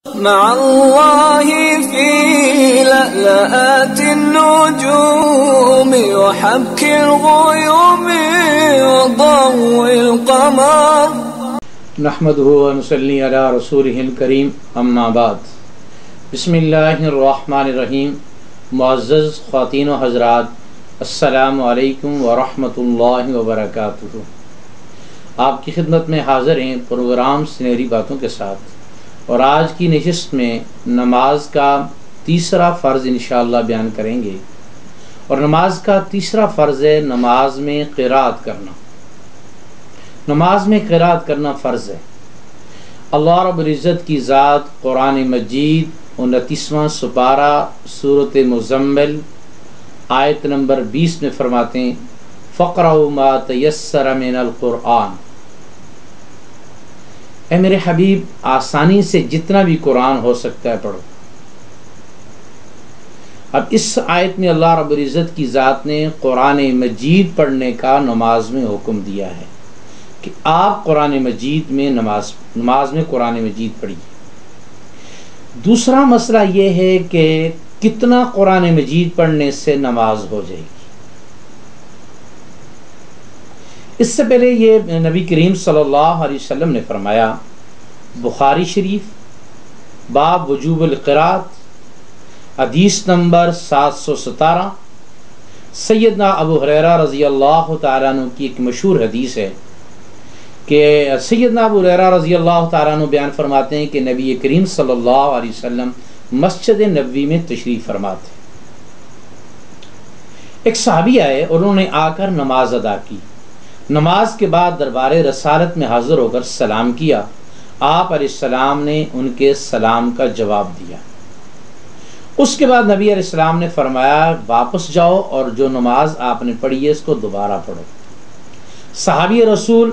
مع الله في لألآت النجوم وحبك الغيوم وضوء القمر نحمده ونصلي على رسوله الكريم اما بعد بسم اللہ الرحمن الرحیم۔ معزز خواتین و حضرات، السلام علیکم ورحمۃ اللہ وبرکاتہ۔ آپ کی خدمت میں حاضر ہیں پروگرام سنہری باتوں کے ساتھ، اور آج کی نشست میں نماز کا تیسرا فرض انشاءاللہ بیان کریں گے۔ اور نماز کا تیسرا فرض ہے نماز میں قرات کرنا۔ نماز میں قرات کرنا فرض ہے۔ اللہ رب العزت کی ذات قرآن مجید 29واں سپارہ سورۃ مزمل آیت نمبر 20 میں فرماتے ہیں فَقْرَؤْا مَا تَيَسَّرَ مِنَ الْقُرْآنِ، اے میرے حبیب آسانی سے جتنا بھی قرآن ہو سکتا ہے پڑھو۔ اب اس آیت میں اللہ رب العزت کی ذات نے قرآن مجید پڑھنے کا نماز میں حکم دیا ہے کہ آپ قرآن مجید میں نماز میں قرآن مجید پڑھیے۔ دوسرا مسئلہ یہ ہے کہ کتنا قرآن مجید پڑھنے سے نماز ہو جائے گی۔ اس سے پہلے یہ نبی کریم صلی اللہ علیہ وسلم نے فرمایا، بخاری شریف باب وجوب القرات حدیث نمبر 717، سیدنا ابو ہریرہ رضی اللہ تعالیٰ عنہ کی ایک مشہور حدیث ہے کہ سیدنا ابو ہریرہ رضی اللہ تعالیٰ عنہ بیان فرماتے ہیں کہ نبی کریم صلی اللہ علیہ وسلم مسجد نبوی میں تشریف فرما تھے۔ ایک صحابی آئے اور انہوں نے آ کر نماز ادا کی۔ نماز کے بعد دربار رسالت میں حاضر ہو کر سلام کیا۔ آپ علیہ السلام نے ان کے سلام کا جواب دیا۔ اس کے بعد نبی علیہ السلام نے فرمایا واپس جاؤ اور جو نماز آپ نے پڑھی ہے اس کو دوبارہ پڑھو۔ صحابی رسول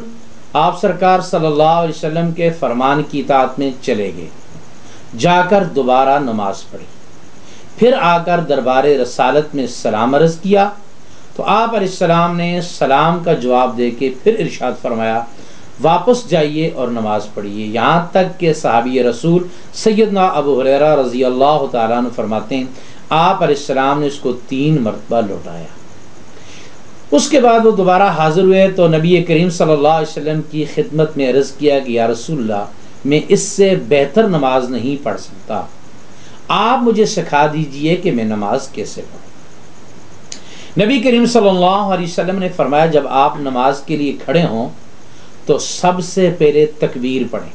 آپ سرکار صلی اللہ علیہ وسلم کے فرمان کی اطاعت میں چلے گئے، جا کر دوبارہ نماز پڑھی، پھر آ کر دربار رسالت میں سلام عرض کیا تو آپ علیہ السلام نے سلام کا جواب دے کے پھر ارشاد فرمایا واپس جائیے اور نماز پڑھیے، یہاں تک کہ صحابی رسول سیدنا ابو ہریرہ رضی اللہ تعالیٰ عنہ فرماتے ہیں آپ علیہ السلام نے اس کو 3 مرتبہ لوٹایا۔ اس کے بعد وہ دوبارہ حاضر ہوئے تو نبی کریم صلی اللہ علیہ وسلم کی خدمت میں عرض کیا کہ یا رسول اللہ، میں اس سے بہتر نماز نہیں پڑھ سکتا، آپ مجھے سکھا دیجئے کہ میں نماز کیسے پڑھوں۔ نبی کریم صلی اللہ علیہ وسلم نے فرمایا جب آپ نماز کے لیے کھڑے ہوں تو سب سے پہلے تکبیر پڑھیں۔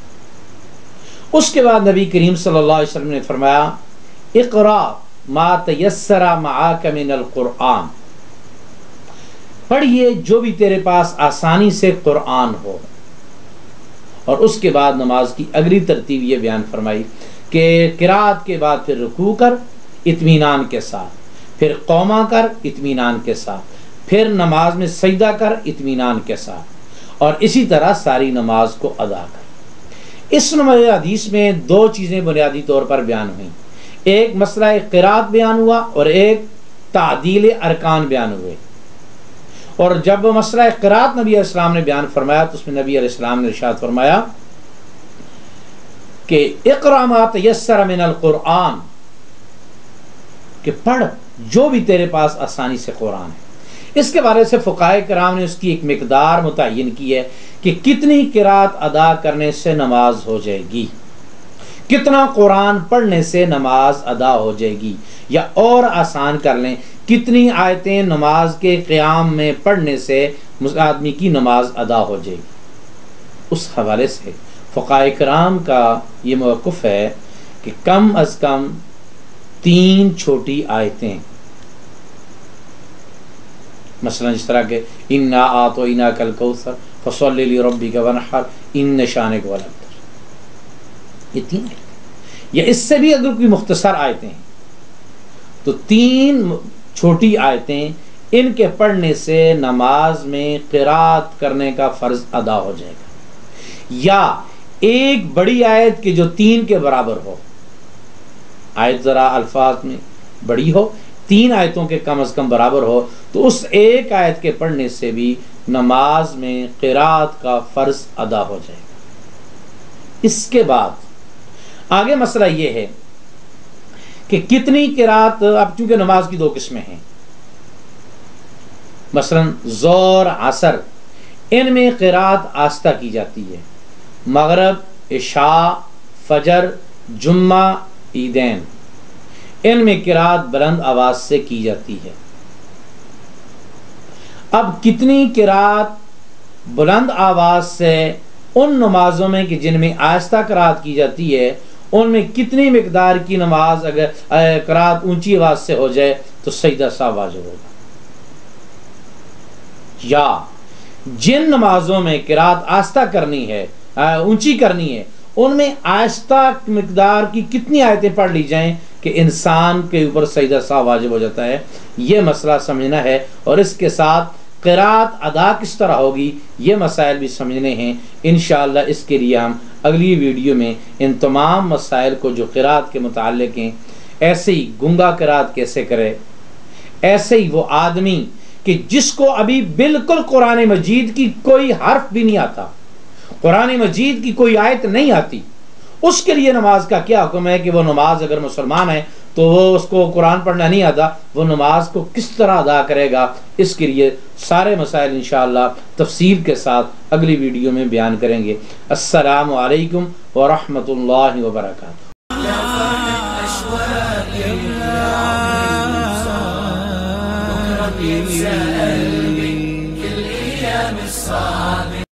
اس کے بعد نبی کریم صلی اللہ علیہ وسلم نے فرمایا اقرا ما تیسر معاک من القرآن، پڑھیے جو بھی تیرے پاس آسانی سے قرآن ہو۔ اور اس کے بعد نماز کی اگلی ترتیب یہ بیان فرمائی کہ قرات کے بعد پھر رکوع کر اطمینان کے ساتھ، پھر قوما کر اطمینان کے ساتھ، پھر نماز میں سجدہ کر اطمینان کے ساتھ، اور اسی طرح ساری نماز کو ادا کر۔ اس حدیث میں 2 چیزیں بنیادی طور پر بیان ہوئیں، ایک مسئلہ قرات بیان ہوا اور ایک تعدیل ارکان بیان ہوئے۔ اور جب مسئلہ قرات نبی علیہ السلام نے بیان فرمایا تو اس میں نبی علیہ السلام نے ارشاد فرمایا کہ اقرأ ما تیسر من القرآن، کہ پڑھ جو بھی تیرے پاس آسانی سے قرآن ہے۔ اس کے بارے سے فقہاء کرام نے اس کی ایک مقدار متعین کی ہے کہ کتنی قرات ادا کرنے سے نماز ہو جائے گی، کتنا قرآن پڑھنے سے نماز ادا ہو جائے گی، یا اور آسان کر لیں کتنی آیتیں نماز کے قیام میں پڑھنے سے آدمی کی نماز ادا ہو جائے گی۔ اس حوالے سے فقہاء کرام کا یہ موقف ہے کہ کم از کم 3 چھوٹی آیتیں، مثلا جس طرح کہ انا اعطیناک الکوثر فصلی لربک وانحر ان شانک هو الابتر، یہ 3 آیتیں، یا اس سے بھی اگر کوئی مختصر آیتیں ہیں تو 3 چھوٹی آیتیں، ان کے پڑھنے سے نماز میں قرات کرنے کا فرض ادا ہو جائے گا، یا ایک بڑی آیت کہ جو 3 کے برابر ہو، آیت ذرا الفاظ میں بڑی ہو، 3 آیتوں کے کم از کم برابر ہو، تو اس ایک آیت کے پڑھنے سے بھی نماز میں قرات کا فرض ادا ہو جائے گا۔ اس کے بعد آگے مسئلہ یہ ہے کہ کتنی قرات، اب چونکہ نماز کی 2 قسمیں ہیں، مثلا ظہر عصر، ان میں قرات آہستہ کی جاتی ہے، مغرب عشاء فجر جمعہ عیدین ان میں قرات بلند آواز سے کی جاتی ہے۔ اب کتنی قرات بلند آواز سے ان نمازوں میں کہ جن میں آہستہ قرات کی جاتی ہے، ان میں کتنی مقدار کی نماز اگر قرات اونچی آواز سے ہو جائے تو سجدہ سہو واجب ہوگا، یا جن نمازوں میں قرات آہستہ کرنی ہے اونچی کرنی ہے، ان میں آہستہ مقدار کی کتنی آیتیں پڑھ لی جائیں کہ انسان کے اوپر سجدہ سہو واجب ہو جاتا ہے، یہ مسئلہ سمجھنا ہے، اور اس کے ساتھ قرات ادا کس طرح ہوگی یہ مسائل بھی سمجھنے ہیں۔ انشاءاللہ اس کے لیے ہم اگلی ویڈیو میں ان تمام مسائل کو جو قرات کے متعلق ہیں، ایسے ہی گنگا قرات کیسے کرے، ایسے ہی وہ آدمی کہ جس کو ابھی بالکل قرآن مجید کی کوئی حرف بھی نہیں آتا، قرآن مجید کی کوئی آیت نہیں آتی، اس کے لیے نماز کا کیا حکم ہے کہ وہ نماز اگر مسلمان ہے تو وہ اس کو قرآن پڑھنا نہیں آتا، وہ نماز کو کس طرح ادا کرے گا، اس کے لیے سارے مسائل انشاءاللہ تفصیل کے ساتھ اگلی ویڈیو میں بیان کریں گے۔ السلام علیکم ورحمۃ اللہ وبرکاتہ۔ سأل